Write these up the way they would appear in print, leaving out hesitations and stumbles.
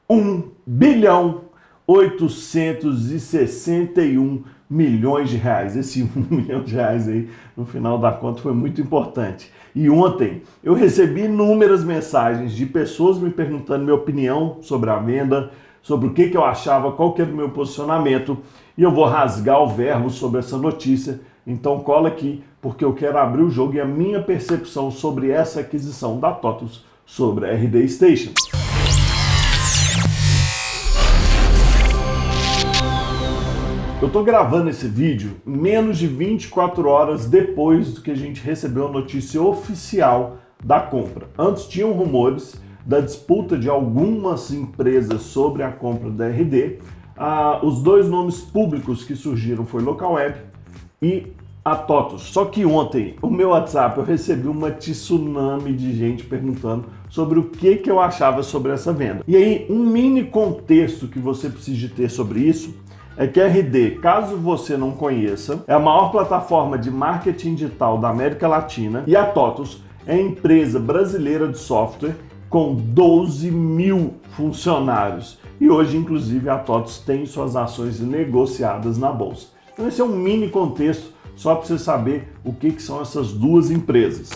1.861.000.000 de. Esse 1 milhão de reais aí, no final da conta, foi muito importante. E ontem eu recebi inúmeras mensagens de pessoas me perguntando minha opinião sobre a venda, sobre o que eu achava, qual que era o meu posicionamento, e eu vou rasgar o verbo sobre essa notícia. Então cola aqui, porque eu quero abrir o jogo e a minha percepção sobre essa aquisição da TOTUS sobre a RD Station. Eu tô gravando esse vídeo menos de 24 horas depois do que a gente recebeu a notícia oficial da compra. Antes tinham rumores da disputa de algumas empresas sobre a compra da RD. Os dois nomes públicos que surgiram foi Localweb e a TOTUS. Só que ontem, o meu WhatsApp, eu recebi uma tsunami de gente perguntando sobre o que eu achava sobre essa venda. E aí, um mini contexto que você precisa ter sobre isso é que a RD, caso você não conheça, é a maior plataforma de marketing digital da América Latina, e a TOTUS é a empresa brasileira de software com 12 mil funcionários. E hoje, inclusive, a TOTUS tem suas ações negociadas na bolsa. Então esse é um mini contexto só para você saber o que são essas duas empresas.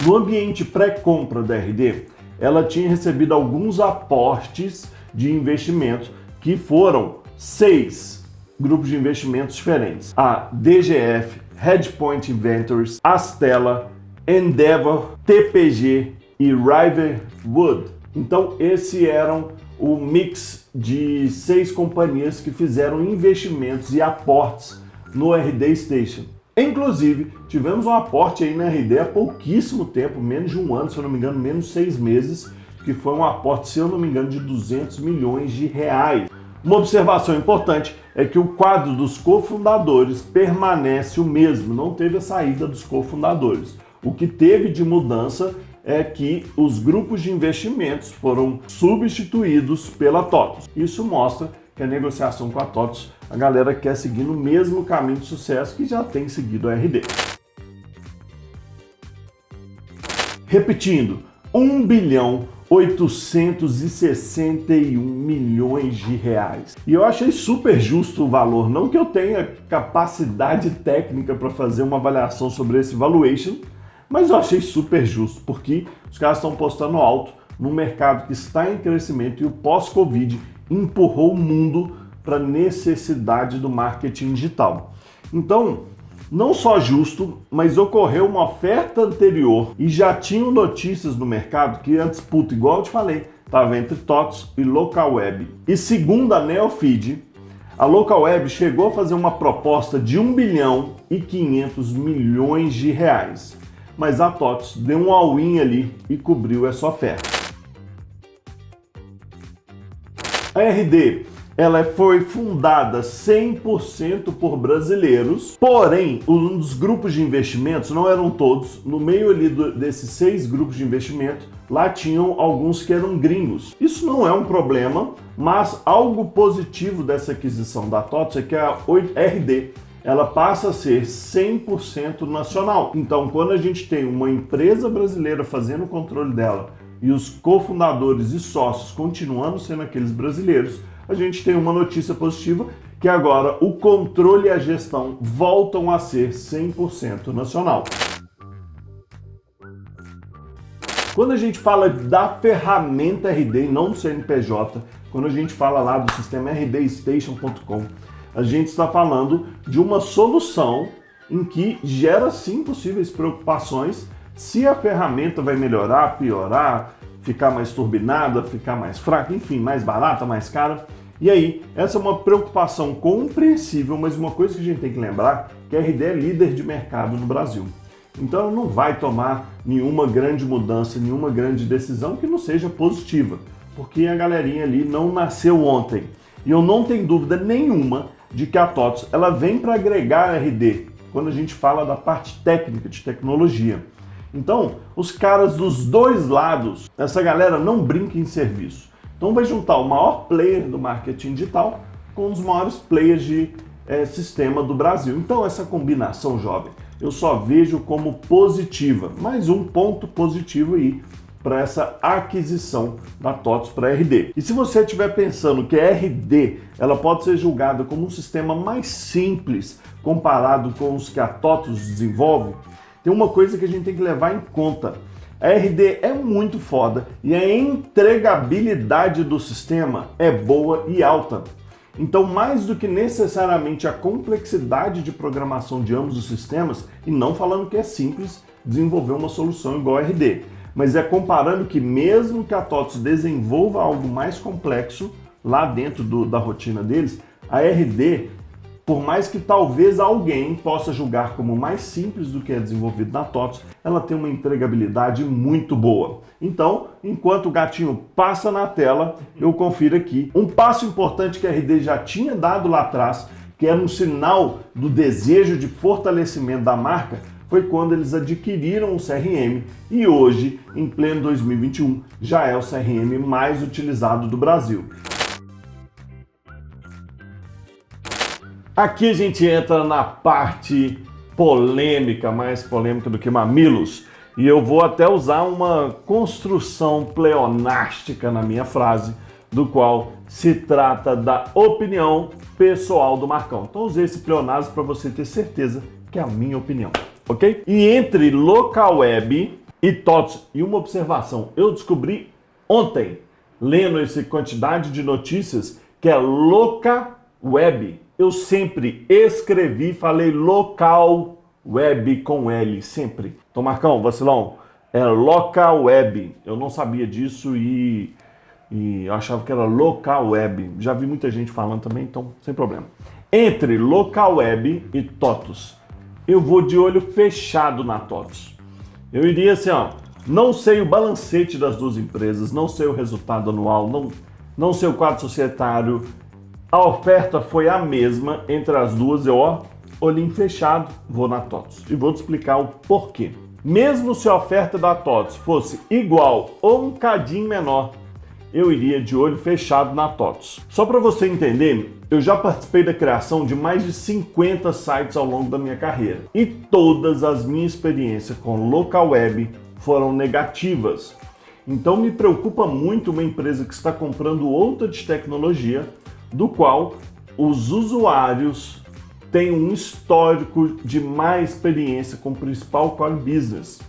No ambiente pré-compra da RD, ela tinha recebido alguns aportes de investimentos que foram 6 grupos de investimentos diferentes. A DGF, Headpoint Ventures, Astela, Endeavor, TPG e Riverwood. Então esse eram o mix de 6 companhias que fizeram investimentos e aportes no RD Station. Inclusive, tivemos um aporte aí na RD há pouquíssimo tempo, menos de um ano, se eu não me engano, menos de 6 meses, que foi um aporte, se eu não me engano, de 200 milhões de reais. Uma observação importante é que o quadro dos cofundadores permanece o mesmo, não teve a saída dos cofundadores. O que teve de mudança é que os grupos de investimentos foram substituídos pela TOTUS. Isso mostra que a negociação com a TOTUS, a galera quer seguir no mesmo caminho de sucesso que já tem seguido a RD. Repetindo, 1.861.000.000 de reais. E eu achei super justo o valor, não que eu tenha capacidade técnica para fazer uma avaliação sobre esse valuation, mas eu achei super justo, porque os caras estão postando alto num mercado que está em crescimento e o pós-Covid empurrou o mundo para a necessidade do marketing digital. Então, não só justo, mas ocorreu uma oferta anterior e já tinham notícias no mercado que a disputa, igual eu te falei, estava entre TOTUS e Localweb. E segundo a Neofeed, a Localweb chegou a fazer uma proposta de 1.500.000.000 de reais. Mas a TOTUS deu um all-in ali e cobriu essa oferta. A RD, ela foi fundada 100% por brasileiros, porém, um dos grupos de investimentos, não eram todos, no meio ali desses 6 grupos de investimento, lá tinham alguns que eram gringos. Isso não é um problema, mas algo positivo dessa aquisição da TOTUS é que a RD, ela passa a ser 100% nacional. Então, quando a gente tem uma empresa brasileira fazendo o controle dela e os cofundadores e sócios continuando sendo aqueles brasileiros, a gente tem uma notícia positiva, que agora o controle e a gestão voltam a ser 100% nacional. Quando a gente fala da ferramenta RD e não do CNPJ, quando a gente fala lá do sistema rdstation.com, a gente está falando de uma solução em que gera sim possíveis preocupações se a ferramenta vai melhorar, piorar, ficar mais turbinada, ficar mais fraca, enfim, mais barata, mais cara. E aí, essa é uma preocupação compreensível, mas uma coisa que a gente tem que lembrar é que a RD é líder de mercado no Brasil. Então ela não vai tomar nenhuma grande mudança, nenhuma grande decisão que não seja positiva, porque a galerinha ali não nasceu ontem. E eu não tenho dúvida nenhuma de que a TOTUS ela vem para agregar a RD, quando a gente fala da parte técnica, de tecnologia. Então, os caras dos dois lados, essa galera não brinca em serviço. Então vai juntar o maior player do marketing digital com os maiores players de sistema do Brasil. Então essa combinação, jovem, eu só vejo como positiva. Mais um ponto positivo aí para essa aquisição da TOTVS para RD. E se você estiver pensando que a RD ela pode ser julgada como um sistema mais simples comparado com os que a TOTVS desenvolve, tem uma coisa que a gente tem que levar em conta. A RD é muito foda e a entregabilidade do sistema é boa e alta. Então, mais do que necessariamente a complexidade de programação de ambos os sistemas, e não falando que é simples desenvolver uma solução igual a RD, mas é comparando que mesmo que a TOTVS desenvolva algo mais complexo lá dentro da rotina deles, a RD, por mais que talvez alguém possa julgar como mais simples do que é desenvolvido na TOTVS, ela tem uma entregabilidade muito boa. Então, enquanto o gatinho passa na tela, eu confiro aqui um passo importante que a RD já tinha dado lá atrás, que era um sinal do desejo de fortalecimento da marca, foi quando eles adquiriram o CRM e hoje, em pleno 2021, já é o CRM mais utilizado do Brasil. Aqui a gente entra na parte polêmica, mais polêmica do que mamilos, e eu vou até usar uma construção pleonástica na minha frase, do qual se trata da opinião pessoal do Marcão. Então usei esse pleonasmo para você ter certeza que é a minha opinião, ok? E entre local web e TOTVS, e uma observação, eu descobri ontem, lendo essa quantidade de notícias, que é local web. Eu sempre escrevi e falei local web com L, sempre. Então, Marcão, vacilão, é local web. Eu não sabia disso e eu achava que era local web. Já vi muita gente falando também, então sem problema. Entre local web e TOTVS, eu vou de olho fechado na TOTVS. Eu iria assim, ó, não sei o balancete das duas empresas, não sei o resultado anual, não sei o quadro societário. A oferta foi a mesma entre as duas, olhinho fechado, vou na TOTVS. E vou te explicar o porquê. Mesmo se a oferta da TOTVS fosse igual ou um cadinho menor, eu iria de olho fechado na TOTVS. Só para você entender, eu já participei da criação de mais de 50 sites ao longo da minha carreira. E todas as minhas experiências com local web foram negativas. Então me preocupa muito uma empresa que está comprando outra de tecnologia, do qual os usuários têm um histórico de má experiência com o principal core business.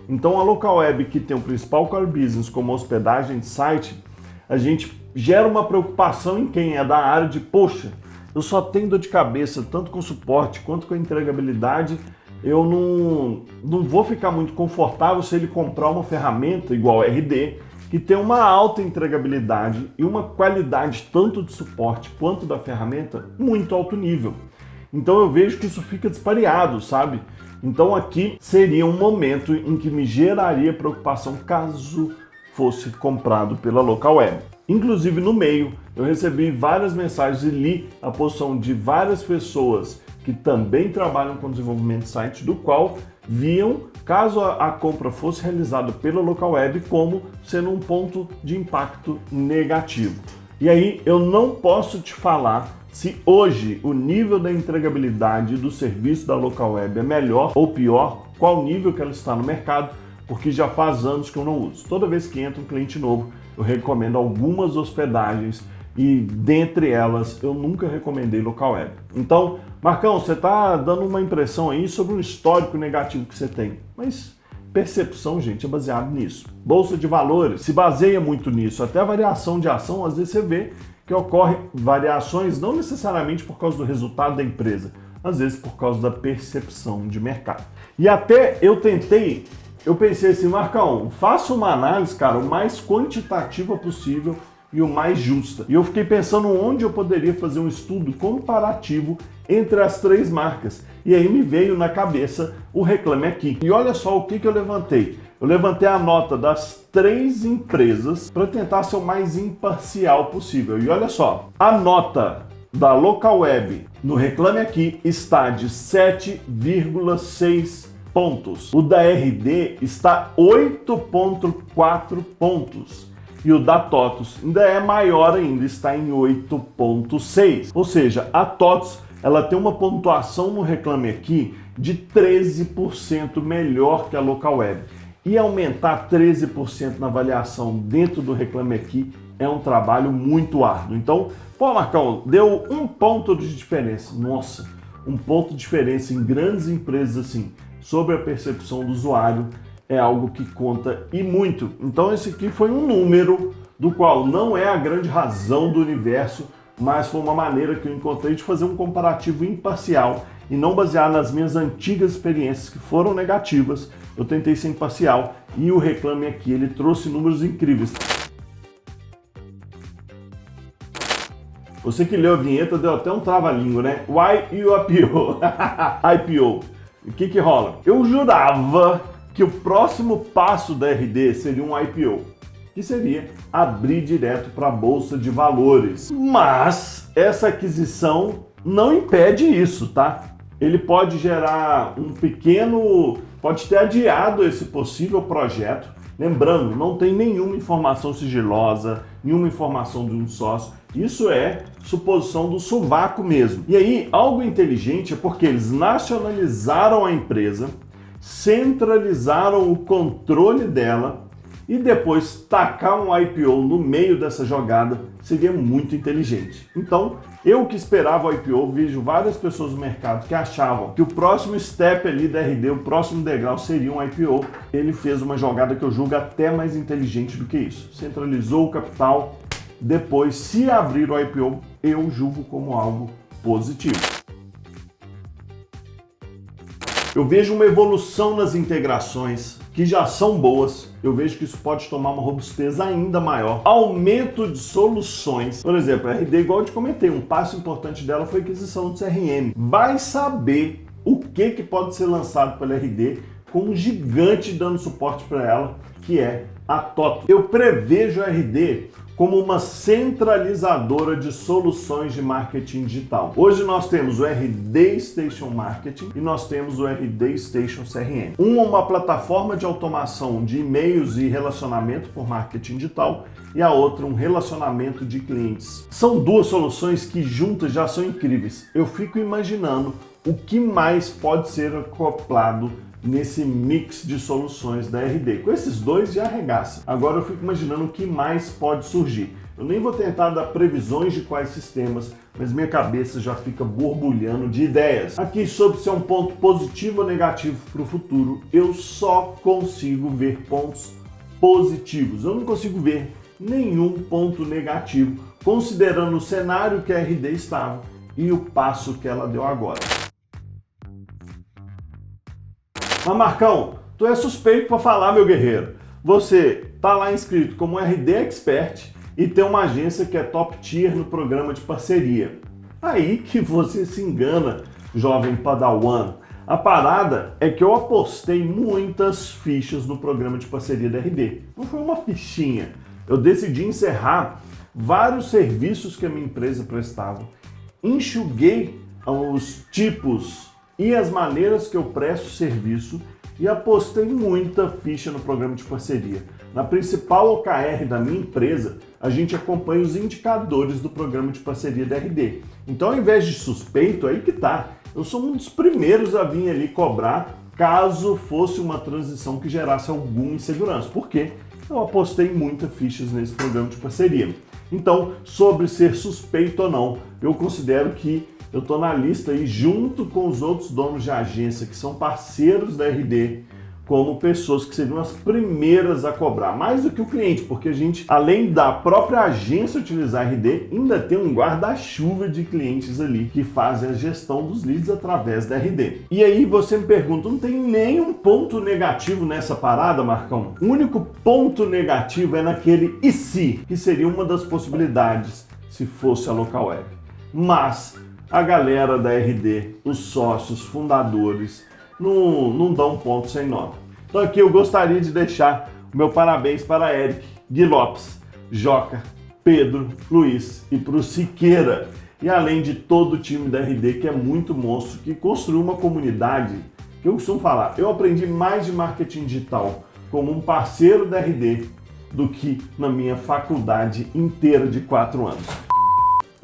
Então a local web que tem o principal core business como hospedagem de site, a gente gera uma preocupação em quem é da área de, poxa, eu só tenho dor de cabeça tanto com suporte quanto com a entregabilidade, eu não vou ficar muito confortável se ele comprar uma ferramenta igual a RD, que tem uma alta entregabilidade e uma qualidade tanto de suporte quanto da ferramenta muito alto nível. Então eu vejo que isso fica dispareado, sabe? Então aqui seria um momento em que me geraria preocupação caso fosse comprado pela local web. Inclusive no meio eu recebi várias mensagens e li a posição de várias pessoas que também trabalham com desenvolvimento de site, do qual viam, caso a compra fosse realizada pela local web, como sendo um ponto de impacto negativo. E aí eu não posso te falar se hoje o nível da entregabilidade do serviço da local web é melhor ou pior, qual nível que ela está no mercado, porque já faz anos que eu não uso. Toda vez que entra um cliente novo, eu recomendo algumas hospedagens e dentre elas eu nunca recomendei local web. Então, Marcão, você está dando uma impressão aí sobre um histórico negativo que você tem, mas percepção, gente, é baseado nisso. Bolsa de valores se baseia muito nisso, até a variação de ação, às vezes você vê que ocorre variações não necessariamente por causa do resultado da empresa, às vezes por causa da percepção de mercado. E até eu pensei assim, Marcão, faça uma análise, cara, o mais quantitativa possível e o mais justa. E eu fiquei pensando onde eu poderia fazer um estudo comparativo entre as três marcas. E aí me veio na cabeça o Reclame Aqui. E olha só o que eu levantei. Eu levantei a nota das três empresas para tentar ser o mais imparcial possível. E olha só, a nota da local web no Reclame Aqui está de 7,6 pontos. O da RD está 8,4 pontos. E o da TOTVS ainda é maior ainda, está em 8,6. Ou seja, a TOTVS ela tem uma pontuação no Reclame Aqui de 13% melhor que a local web. E aumentar 13% na avaliação dentro do Reclame Aqui é um trabalho muito árduo. Então, pô, Marcão, deu 1 ponto de diferença. Nossa, 1 ponto de diferença em grandes empresas assim, sobre a percepção do usuário, é algo que conta e muito. Então esse aqui foi um número do qual não é a grande razão do universo, mas foi uma maneira que eu encontrei de fazer um comparativo imparcial e não basear nas minhas antigas experiências que foram negativas. Eu tentei ser imparcial e o Reclame Aqui, ele trouxe números incríveis. Você que leu a vinheta deu até um trava-língua, né? Why you IPO? IPO. O que rola? Eu jurava que o próximo passo da RD seria um IPO, que seria abrir direto para a Bolsa de Valores. Mas essa aquisição não impede isso, tá? Ele pode gerar pode ter adiado esse possível projeto. Lembrando, não tem nenhuma informação sigilosa, nenhuma informação de um sócio. Isso é suposição do sovaco mesmo. E aí, algo inteligente é porque eles nacionalizaram a empresa, centralizaram o controle dela e depois tacar um IPO no meio dessa jogada seria muito inteligente. Então, eu que esperava o IPO, vejo várias pessoas no mercado que achavam que o próximo step ali da RD, o próximo degrau seria um IPO. Ele fez uma jogada que eu julgo até mais inteligente do que isso. Centralizou o capital, depois, se abrir o IPO, eu julgo como algo positivo. Eu vejo uma evolução nas integrações que já são boas. Eu vejo que isso pode tomar uma robustez ainda maior. Aumento de soluções. Por exemplo, a RD, igual eu te comentei, um passo importante dela foi a aquisição do CRM. Vai saber o que pode ser lançado pela RD com um gigante dando suporte para ela, que é a TOTO. Eu prevejo a RD como uma centralizadora de soluções de marketing digital. Hoje nós temos o RD Station Marketing e nós temos o RD Station CRM. Uma plataforma de automação de e-mails e relacionamento por marketing digital e a outra um relacionamento de clientes. São duas soluções que juntas já são incríveis. Eu fico imaginando o que mais pode ser acoplado nesse mix de soluções da RD. Com esses dois já arregaça. Agora eu fico imaginando o que mais pode surgir. Eu nem vou tentar dar previsões de quais sistemas, mas minha cabeça já fica borbulhando de ideias. Aqui sobre se é um ponto positivo ou negativo para o futuro, eu só consigo ver pontos positivos. Eu não consigo ver nenhum ponto negativo, considerando o cenário que a RD estava e o passo que ela deu agora. Mas Marcão, tu é suspeito para falar, meu guerreiro. Você tá lá inscrito como RD Expert e tem uma agência que é top tier no programa de parceria. Aí que você se engana, jovem padawan. A parada é que eu apostei muitas fichas no programa de parceria da RD. Não foi uma fichinha. Eu decidi encerrar vários serviços que a minha empresa prestava. Enxuguei os tipos e as maneiras que eu presto serviço e apostei muita ficha no programa de parceria. Na principal OKR da minha empresa, a gente acompanha os indicadores do programa de parceria da RD. Então, ao invés de suspeito, aí que tá. Eu sou um dos primeiros a vir ali cobrar caso fosse uma transição que gerasse alguma insegurança. Por quê? Eu apostei muitas fichas nesse programa de parceria. Então, sobre ser suspeito ou não, eu considero que eu estou na lista aí junto com os outros donos de agência que são parceiros da RD, como pessoas que seriam as primeiras a cobrar, mais do que o cliente, porque a gente, além da própria agência utilizar a RD, ainda tem um guarda-chuva de clientes ali que fazem a gestão dos leads através da RD. E aí você me pergunta, não tem nenhum ponto negativo nessa parada, Marcão? O único ponto negativo é naquele e se, que seria uma das possibilidades se fosse a local web. Mas a galera da RD, os sócios, fundadores, não dão ponto sem nota. Então aqui eu gostaria de deixar o meu parabéns para Eric, Gui Lopes, Joca, Pedro, Luiz e para o Siqueira. E além de todo o time da RD, que é muito monstro, que construiu uma comunidade, que eu costumo falar, eu aprendi mais de marketing digital como um parceiro da RD do que na minha faculdade inteira de 4 anos.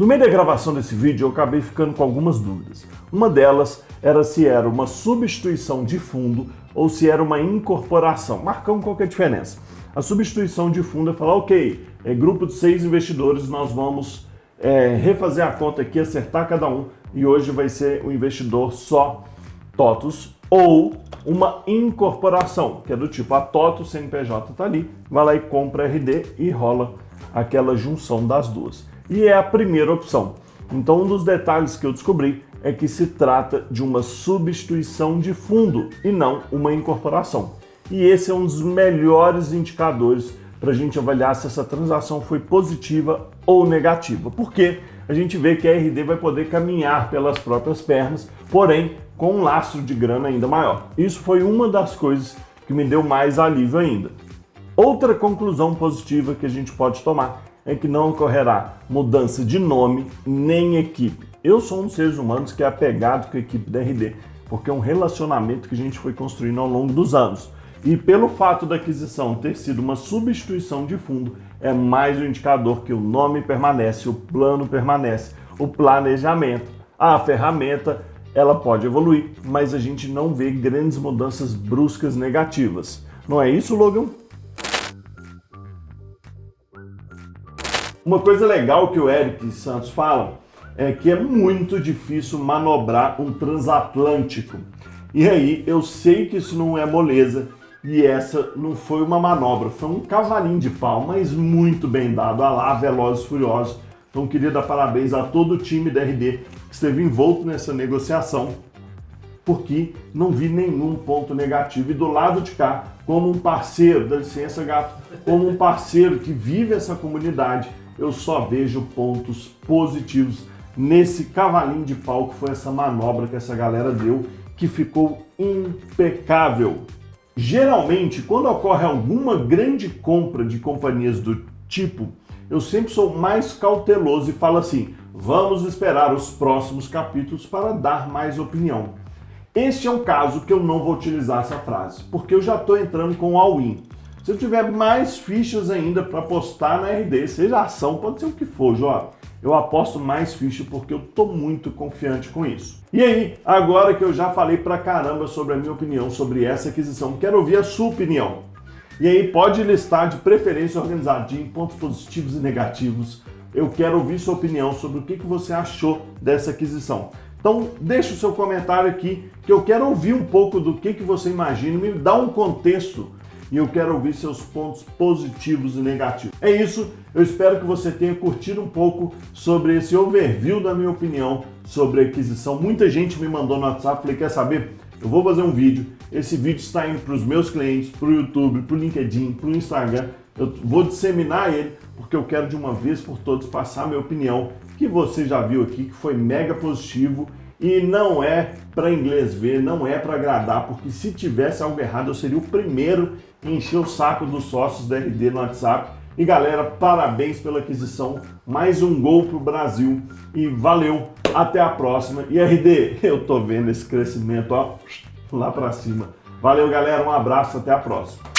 No meio da gravação desse vídeo, eu acabei ficando com algumas dúvidas. Uma delas era se era uma substituição de fundo ou se era uma incorporação. Marcamos qual que é a diferença. A substituição de fundo é falar, ok, grupo de 6 investidores, nós vamos refazer a conta aqui, acertar cada um, e hoje vai ser o investidor só TOTVS, ou uma incorporação, que é do tipo, a TOTVS, CNPJ está ali, vai lá e compra RD e rola aquela junção das duas. E é a primeira opção. Então, um dos detalhes que eu descobri é que se trata de uma substituição de fundo e não uma incorporação. E esse é um dos melhores indicadores para a gente avaliar se essa transação foi positiva ou negativa. Porque a gente vê que a RD vai poder caminhar pelas próprias pernas, porém com um lastro de grana ainda maior. Isso foi uma das coisas que me deu mais alívio ainda. Outra conclusão positiva que a gente pode tomar é que não ocorrerá mudança de nome nem equipe. Eu sou um dos seres humanos que é apegado com a equipe da RD, porque é um relacionamento que a gente foi construindo ao longo dos anos. E pelo fato da aquisição ter sido uma substituição de fundo, é mais um indicador que o nome permanece, o plano permanece, o planejamento, a ferramenta, ela pode evoluir, mas a gente não vê grandes mudanças bruscas negativas. Não é isso, Logan? Uma coisa legal que o Eric Santos fala é que é muito difícil manobrar um transatlântico. E aí, eu sei que isso não é moleza, e essa não foi uma manobra, foi um cavalinho de pau, mas muito bem dado, a lá, Velozes e Furiosos. Então, queria dar parabéns a todo o time da RD que esteve envolto nessa negociação, porque não vi nenhum ponto negativo. E do lado de cá, como um parceiro, dá licença, gato, como um parceiro que vive essa comunidade, eu só vejo pontos positivos nesse cavalinho de pau que foi essa manobra que essa galera deu, que ficou impecável. Geralmente, quando ocorre alguma grande compra de companhias do tipo, eu sempre sou mais cauteloso e falo assim, vamos esperar os próximos capítulos para dar mais opinião. Este é um caso que eu não vou utilizar essa frase, porque eu já estou entrando com all-in. Se eu tiver mais fichas ainda para apostar na RD, seja ação, pode ser o que for, Jó, eu aposto mais ficha porque eu estou muito confiante com isso. E aí, agora que eu já falei pra caramba sobre a minha opinião sobre essa aquisição, quero ouvir a sua opinião. E aí, pode listar de preferência organizadinho, pontos positivos e negativos. Eu quero ouvir sua opinião sobre o que você achou dessa aquisição. Então, deixa o seu comentário aqui, que eu quero ouvir um pouco do que você imagina, me dá um contexto e eu quero ouvir seus pontos positivos e negativos. É isso, eu espero que você tenha curtido um pouco sobre esse overview da minha opinião sobre a aquisição. Muita gente me mandou no WhatsApp, falei, quer saber? Eu vou fazer um vídeo, esse vídeo está indo para os meus clientes, para o YouTube, para o LinkedIn, para o Instagram. Eu vou disseminar ele, porque eu quero de uma vez por todas passar a minha opinião, que você já viu aqui, que foi mega positivo. E não é para inglês ver, não é para agradar, porque se tivesse algo errado, eu seria o primeiro em encher o saco dos sócios da RD no WhatsApp. E galera, parabéns pela aquisição, mais um gol pro Brasil e valeu, até a próxima. E RD, eu tô vendo esse crescimento ó, lá para cima. Valeu galera, um abraço, até a próxima.